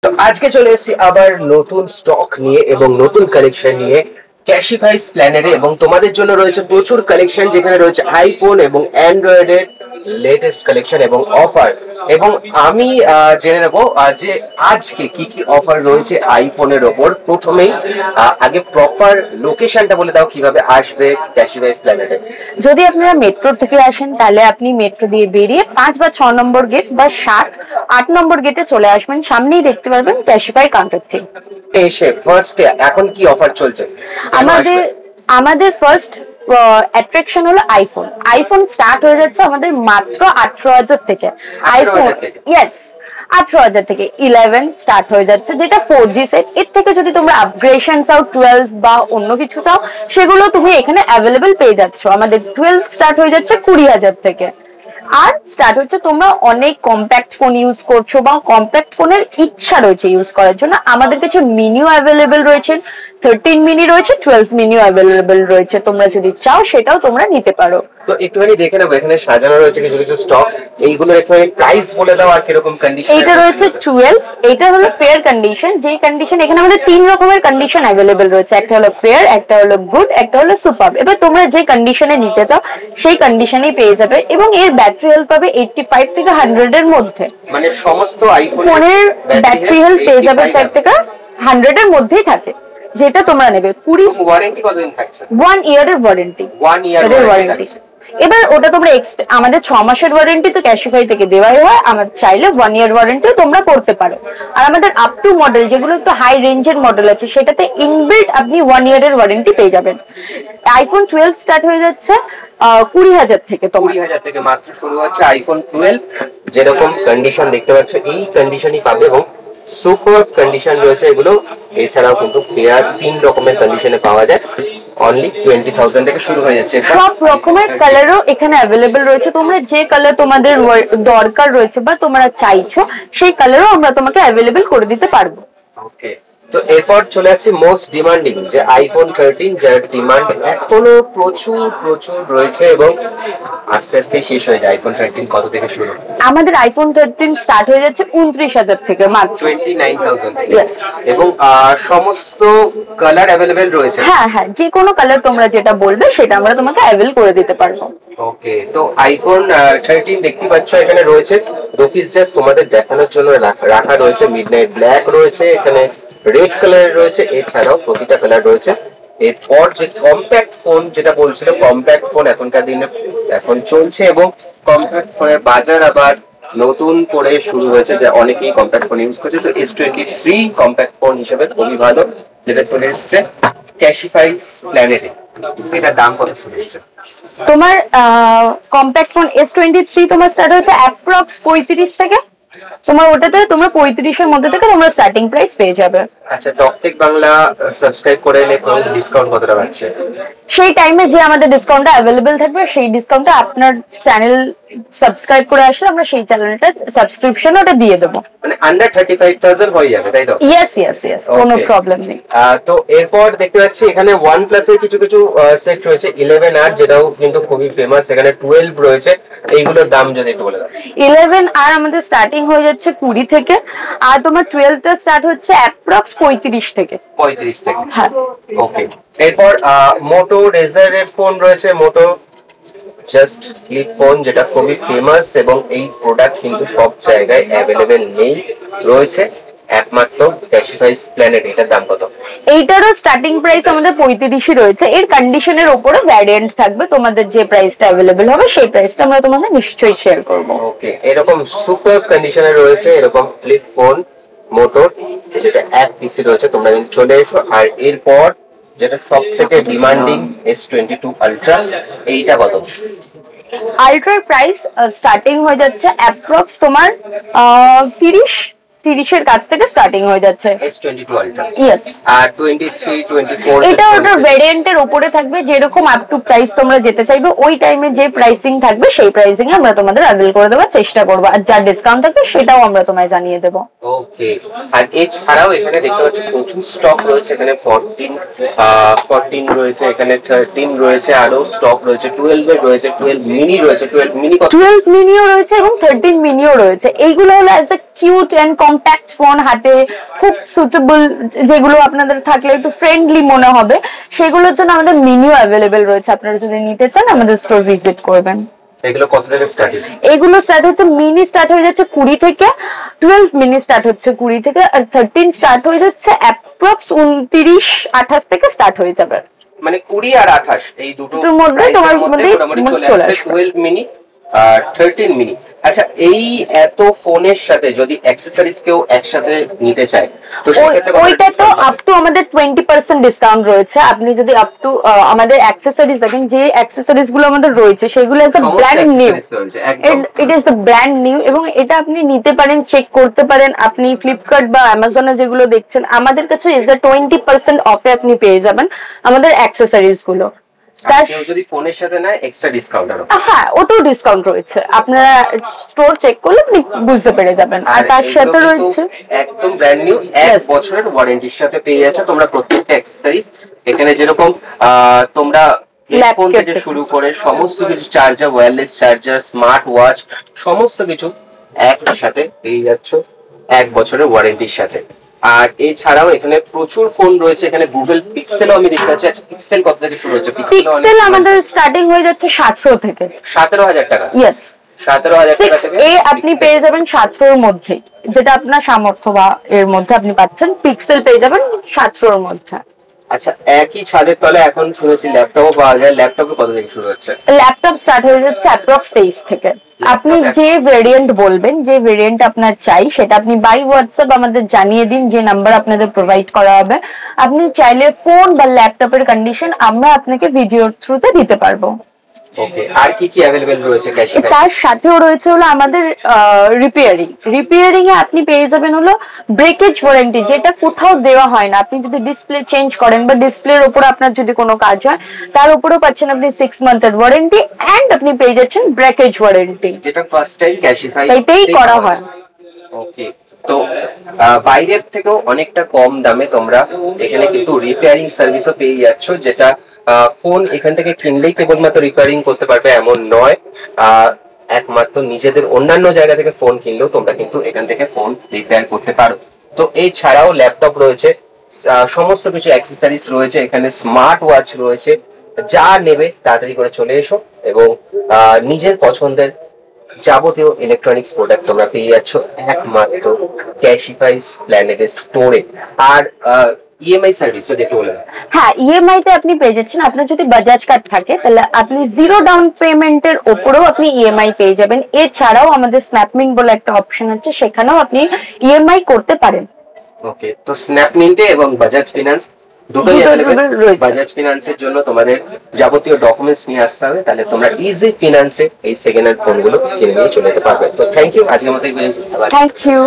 তো আজকে চলে এসেছি আবার নতুন স্টক নিয়ে এবং নতুন কালেকশন নিয়ে ক্যাশিফাই স্প্ল্যানেডে, এবং তোমাদের জন্য রয়েছে প্রচুর কালেকশন, যেখানে রয়েছে আইফোন এবং অ্যান্ড্রয়েডের লেটেস্ট কালেকশন এবং অফার। এবং আমি জেনে নেবো যে আজকে কি কি অফার রয়েছে আইফোনের ওপর। প্রথমেই আগে প্রপার লোকেশনটা বলে দাও, কিভাবে আসবে ক্যাশিফাই স্প্ল্যানেডে। যদি আপনারা মেট্রো থেকে আসেন তাহলে আপনি মেট্রো দিয়ে বেরিয়ে 5 বা 6 নম্বর গেট বা 7-8 নম্বর গেটে চলে আসবেন, সামনেই দেখতে পারবেন ক্যাশিফাই কাউন্টার থেকে। এসে ফার্স্টে এখন কি অফার চলছে? আমাদের ফার্স্ট অ্যাট্রাকশন হলো আইফোন। আইফোন স্টার্ট হয়ে যাচ্ছে আমাদের মাত্র 18,000 থেকে। আইফোন ইয়েস 18,000 থেকে 11 স্টার্ট হয়ে যাচ্ছে, যেটা 4G সেট। এর থেকে যদি তোমরা আপগ্রেডেশন চাও 12 বা অন্য কিছু চাও, সেগুলো তুমি এখানে অ্যাভেলেবেল পেয়ে যাচ্ছ। আমাদের 12 স্টার্ট হয়ে যাচ্ছে 20,000 থেকে। আর স্টার্ট হচ্ছে তোমরা অনেক কম্প্যাক্ট ফোন ইউজ করছো বা কম্প্যাক্ট ফোনের ইচ্ছা রয়েছে ইউজ করার জন্য, আমাদের কাছে মিনিও অ্যাভেলেবেল রয়েছে, 13 মিনি রয়েছে, 12 মিনিও অ্যাভেলেবেল রয়েছে। তোমরা যদি চাও সেটাও তোমরা নিতে পারো। তো একটুখানি দেখে নেবো, এখানে সাজানো রয়েছে কিছু কিছু স্টক, এইগুলোর একটুখানি প্রাইস বলে দাও আর কিরকম কন্ডিশন। এইটা রয়েছে 12, এইটা হলো ফেয়ার কন্ডিশন। যে কন্ডিশন এখানে আমাদের 3 রকমের কন্ডিশন অ্যাভেলেবেল রয়েছে, একটা হলো ফেয়ার, একটা হলো গুড, একটা হলো সুপার। এবার তোমরা যে কন্ডিশনে নিতে চাও সেই কন্ডিশনেই পেয়ে যাবে, এবং এর ব্যাটারি হেলথ পাবে 85 থেকে 100 এর মধ্যে। মানে সমস্ত আইফোন ফোনের ব্যাটারি হেলথ পেয়ে যাবে 5 থেকে 100 এর মধ্যেই থাকে, যেটা তোমরা নেবে। 20 ওয়ারেন্টি কতদিন থাকছে? 1 ইয়ারের ওয়ারেন্টি। 1 year warranty. এবার ওটা তোমরা আমাদের 6 মাসের ওয়ারেন্টি তো ক্যাশিফাই থেকে দেওয়াই হয়, আমার চাইলে 1 ইয়ার ওয়ারেন্টিও তোমরা করতে পারো। আর আমাদের আপ টু মডেল যেগুলো একটু হাই রেঞ্জের মডেল আছে, সেটাতে ইনবিল্ট আপনি 1 ইয়ারের ওয়ারেন্টি পেয়ে যাবেন। আইফোন 12 স্টার্ট হয়ে যাচ্ছে 20,000 থেকে। 20,000 থেকে মাত্র শুরু হচ্ছে আইফোন 12। যেরকম কন্ডিশন দেখতে পাচ্ছ এই কন্ডিশনই পাবে, এবং সুপার কন্ডিশন রয়েছে এগুলো। এছাড়াও কিন্তু ফেয়ার 3 রকমের কন্ডিশনে পাওয়া যায়, অনলি 20,000 থেকে শুরু হয়ে যাচ্ছে। সব রকমের কালারও এখানে অ্যাভেলেবেল রয়েছে। তোমরা যে কালার তোমাদের দরকার রয়েছে বা তোমরা চাইছো, সেই কালারও আমরা তোমাকে অ্যাভেলেবেল করে দিতে পারবো। ওকে, তো এরপর চলে আসছি মোস্ট ডিমান্ডিং যে আইফোন 13, যার ডিমান্ড এখনো প্রচুর প্রচুর রয়েছে এবং আস্তে আস্তে শেষ হয়ে যায়। আইফোন 13 কত থেকে শুরু? আমাদের আইফোন 13 স্টার্ট হয়ে যাচ্ছে 29,000 থেকে, মাত্র 29,000 থেকে। ইয়েস, এবং সমস্ত কালার অ্যাভেলেবেল রয়েছে। হ্যাঁ হ্যাঁ, যে কোনো কালার তোমরা যেটা বলবে সেটা আমরা তোমাকে অ্যাভেল করে দিতে পারবো। ওকে, তো আইফোন 13 দেখতে পাচ্ছ এখানে রয়েছে 2 পিস, জাস্ট তোমাদের দেখানোর জন্য রাখা রয়েছে। মিডনাইট ব্ল্যাক রয়েছে, এখানে রেড কালার রয়েছে, এছাড়াও প্রতিটা কালার রয়েছে। এরপর যে কম্প্যাক্ট ফোন যেটা বলছিল, কম্প্যাক্ট ফোন এখনকার দিনে এখন চলছে, এবং কম্প্যাক্ট ফোনের বাজার আবার নতুন করে শুরু হয়েছে, যে অনেকেই কম্প্যাক্ট ফোন ইউজ করছে। তো S23 কম্প্যাক্ট ফোন হিসেবে খুবই ভালো, যেটা চলে এসছে ক্যাশিফাই স্প্ল্যানেডে। এটার দাম কত শুরু হচ্ছে? তোমার কম্প্যাক্ট ফোন S23 তোমার স্টার্ট হচ্ছে অ্যাপ্রক্স 35 থেকে। তোমার ওটাতে তোমরা 35 এর মধ্যে থেকে তোমরা স্টার্টিং প্রাইস পেয়ে যাবে। আচ্ছা, টপটেক বাংলা সাবস্ক্রাইব করে এলে ডিসকাউন্ট কতটা পাচ্ছে? সেই টাইমে যে আমাদের ডিসকাউন্টটা অ্যাভেলেবেল থাকবে, সেই ডিসকাউন্টটা আপনার চ্যানেল সাবস্ক্রাইব করে আসলে আমরা সেই চ্যানেলটা সাবস্ক্রিপশন ওটা দিয়ে দেবো। মানে আন্ডার 35,000 হয়ে যাবে, তাই তো? ইয়েস ইয়েস ইয়েস, কোনো প্রবলেম নেই। তো এরপর দেখতে পাচ্ছি এখানে OnePlus এর কিছু কিছু সেট রয়েছে, 11R, যেটাও কিন্তু খুবই ফেমাস। এখানে 12 রয়েছে, এইগুলোর দাম যদি একটু বলে দাও। 11R আমাদের স্টার্টিং হয়ে যাচ্ছে 20 থেকে, আর তোমার 12 টা স্টার্ট হচ্ছে অ্যাপ্রক্স 35 থেকে। 35 থেকে, হ্যাঁ। ওকে, এরপর মোটো রেজার এর ফোন রয়েছে, মোটো জাস্ট ফ্লিপ ফোন, যেটা খুবই ফেমাস, এবং এই প্রোডাক্ট কিন্তু সব জায়গায় অ্যাভেলেবেল নেই, রয়েছে একমাত্র ক্যাশিফাই স্প্ল্যানেড। এটার দাম কত? এইটারও স্টার্টিং প্রাইস আমাদের 35 রয়েছে। এর কন্ডিশনের উপরে ভ্যারিয়েন্ট থাকবে, তোমাদের যে প্রাইসটা অ্যাভেলেবেল হবে সেই প্রাইসটা আমরা তোমাদের নিশ্চয়ই শেয়ার করব। ওকে, এরকম সুপার কন্ডিশনে রয়েছে এরকম ফ্লিপ ফোন মোটর, যেটা এক পিসি রয়েছে, তোমরা কিন্তু চলে এসো। আর এরপর যেটা সবথেকে ডিমান্ডিং S22 আলট্রা, এইটা কত? আলট্রার প্রাইস স্টার্টিং হয়ে যাচ্ছে অ্যাপ্রক্স তোমার 30 এর কাছ থেকে স্টার্টিং হয়ে যাচ্ছে S22 আলট্রা। ইয়েস। আর 23, 24 এটা ওটার ভেরিয়েন্টের উপরে থাকবে, যেরকম আপ টু প্রাইস তোমরা যেতে চাইবে ওই টাইমে যে প্রাইসিং থাকবে সেই প্রাইসিং এ আমরা তোমাদের অ্যাভেল করে দেওয়ার চেষ্টা করব, আর যা ডিসকাউন্ট থাকবে সেটাও আমরা তোমায় জানিয়ে দেব। ওকে, আর এছাড়াও এখানে দেখতে পাচ্ছি প্রচুর স্টক রয়েছে। এখানে 14 রয়েছে, এখানে 13 রয়েছে, আরো স্টক রয়েছে, 12 এর রয়েছে, 12 মিনি রয়েছে। 12 মিনি 12 মিনিও রয়েছে এবং 13 মিনিও রয়েছে। এইগুলো হলো as a cute and compact phone, হাতে খুব সুটেবল, যেগুলো আপনাদের থাকলে একটু ফ্রেন্ডলি মনে হবে, সেগুলোর জন্য আমাদের মিনিও অ্যাভেলেবেল রয়েছে। আপনারা যদি নিতে চান আমাদের স্টোর ভিজিট করবেন। এগুলো কত থেকে স্টার্টিং? এগুলো স্টার্ট হচ্ছে, মিনি স্টার্ট হয়ে যাচ্ছে 20 থেকে, 12 মিনি স্টার্ট হচ্ছে 20 থেকে, আর 13 স্টার্ট হয়ে যাচ্ছে অ্যাপ্রক্স 29-28 থেকে স্টার্ট হয়ে যাবে। মানে 20 আর 28 এই দুটোর মধ্যে তোমার মধ্যে চলে আসছে 12 মিনি আর 13 মিনি। আচ্ছা, এই এত ফোনের সাথে যদি অ্যাকসেসরিজ কেউ একসাথে নিতে চায় তো সেক্ষেত্রে ওইটা তো আপ টু আমাদের 20% ডিসকাউন্ট রয়েছে। আপনি যদি আপ টু আমাদের অ্যাকসেসরিজ দেখেন, যে অ্যাকসেসরিজ গুলো আমাদের রয়েছে সেগুলো is the brand new, it is the brand new, এবং এটা আপনি নিতে পারেন, চেক করতে পারেন। আপনি ফ্লিপকার্ট বা অ্যামাজনে যেগুলো দেখছেন, আমাদের কাছে ইজ দ্য 20% অফে আপনি পেয়ে যাবেন আমাদের অ্যাকসেসরিজ গুলো। কেউ যদি ফোনের সাথে নেয় এক্সট্রা ডিসকাউন্ট আছে? হ্যাঁ, ওতেও ডিসকাউন্ট রয়েছে, আপনারা স্টোর চেক করলে আপনি বুঝতে পেরে যাবেন। আর তার সাথে রয়েছে একদম ব্র্যান্ড নিউ 1 বছরের ওয়ারেন্টির সাথে পেয়ে যাচ্ছে তোমরা প্রত্যেকটা অ্যাকসেসরিজ। এখানে যেরকম তোমরা হেডফোন থেকে শুরু করে সমস্ত কিছু, charger, wireless charger, smart watch, সমস্ত কিছু একসাথে পেয়ে যাচ্ছ 1 বছরের ওয়ারেন্টির সাথে। আর এছাড়াও এখানে প্রচুর ফোন রয়েছে। এখানে গুগল পিক্সেলও আমি দেখতে পাচ্ছি। আচ্ছা, পিক্সেল কত থেকে শুরু হচ্ছে? পিক্সেল আমাদের স্টার্টিং হয়ে যাচ্ছে 17 থেকে। 17,000 টাকা? ইয়েস, 17,000 টাকা থেকে আপনি পেয়ে যাবেন 17 এর মধ্যে, যেটা আপনার সামর্থ্য বা এর মধ্যে আপনি পাচ্ছেন। পিক্সেল পেয়ে যাবেন 17 এর মধ্যে। আচ্ছা, একই ছাদের তলে এখন শুনেছি ল্যাপটপও পাওয়া যায়। ল্যাপটপে কত থেকে শুরু হচ্ছে? ল্যাপটপ স্টার্ট হয়ে যাচ্ছে অ্যাপ্রক্স 23 থেকে। আপনি যে ভেরিয়েন্ট বলবেন, যে ভেরিয়েন্ট আপনার চাই, সেটা আপনি বাই হোয়াটসঅ্যাপ আমাদের জানিয়ে দিন, যে নাম্বার আপনাদের প্রোভাইড করা হবে। আপনি চাইলে ফোন বা ল্যাপটপের কন্ডিশন আমরা আপনাকে ভিডিওর থ্রুতে দিতে পারবো। ওকে, আর কি কি अवेलेबल রয়েছে ক্যাশে? তার সাথেও রয়েছে হলো আমাদের রিপেয়ারিং এ আপনি পেয়ে যাবেন হলো ব্রেকেজ ওয়ারেন্টি, যেটা কোথাও দেওয়া হয় না। আপনি যদি ডিসপ্লে চেঞ্জ করেন বা ডিসপ্লের উপর আপনার যদি কোনো কাজ হয়, তার উপরেও পাচ্ছেন আপনি 6 মান্থের ওয়ারেন্টি, এন্ড আপনি পেয়ে যাচ্ছেন ব্রেকেজ ওয়ারেন্টি, যেটা ফার্স্ট টাইম ক্যাশিফাই এটাই করা হয়। ওকে, তো বাইরের থেকেও অনেকটা কম দামে তোমরা এখানে কিন্তু রিপেয়ারিং সার্ভিসও পেয়ে যাচ্ছ, যেটা ফোন এখান থেকে কিনলেই কেবলমাত্র রিপেয়ারিং করতে পারবে এমন নয়। একমাত্র নিজেদের অন্যান্য জায়গা থেকে ফোন কিনলেও তোমরা কিন্তু এখান থেকে ফোন রিপেয়ার করতে পারো। তো এছাড়াও ল্যাপটপ রয়েছে, সমস্ত কিছু অ্যাক্সেসরিজ রয়েছে, এখানে স্মার্ট ওয়াচ রয়েছে। যা নেবে তাড়াতাড়ি করে চলে এসো এবং নিজের পছন্দের যাবতীয় ইলেকট্রনিক্স প্রোডাক্ট তোমরা পেয়ে যাচ্ছ একমাত্র ক্যাশিফাই প্ল্যানেটের স্টোরে। আর ইএমআই সার্ভিস যদি একটু বলেন। হ্যাঁ, ইএমআই তে আপনি পেয়ে যাচ্ছেন, আপনার যদি বাজাজ কার্ড থাকে তাহলে আপনি 0 ডাউন পেমেন্টের উপরেও আপনি ইএমআই পেয়ে যাবেন। এছাড়াও আমাদের স্ন্যাপমিন্ট বলে একটা অপশন আছে, সেখানেও আপনি ইএমআই করতে পারেন। ওকে, তো স্ন্যাপমিন্টে এবং বাজাজ ফিনান্স দুটোই अवेलेबल রয়েছে। বাজাজ ফিনান্সের জন্য তোমাদের যাবতীয় ডকুমেন্টস নিয়ে আসতে হবে, তাহলে তোমরা ইজি ফিনান্সে এই সেকেন্ড হ্যান্ড ফোনগুলো কিনে নিয়ে চলে যেতে পারবে। তো থ্যাংক ইউ, আজকের মতো থ্যাংক ইউ।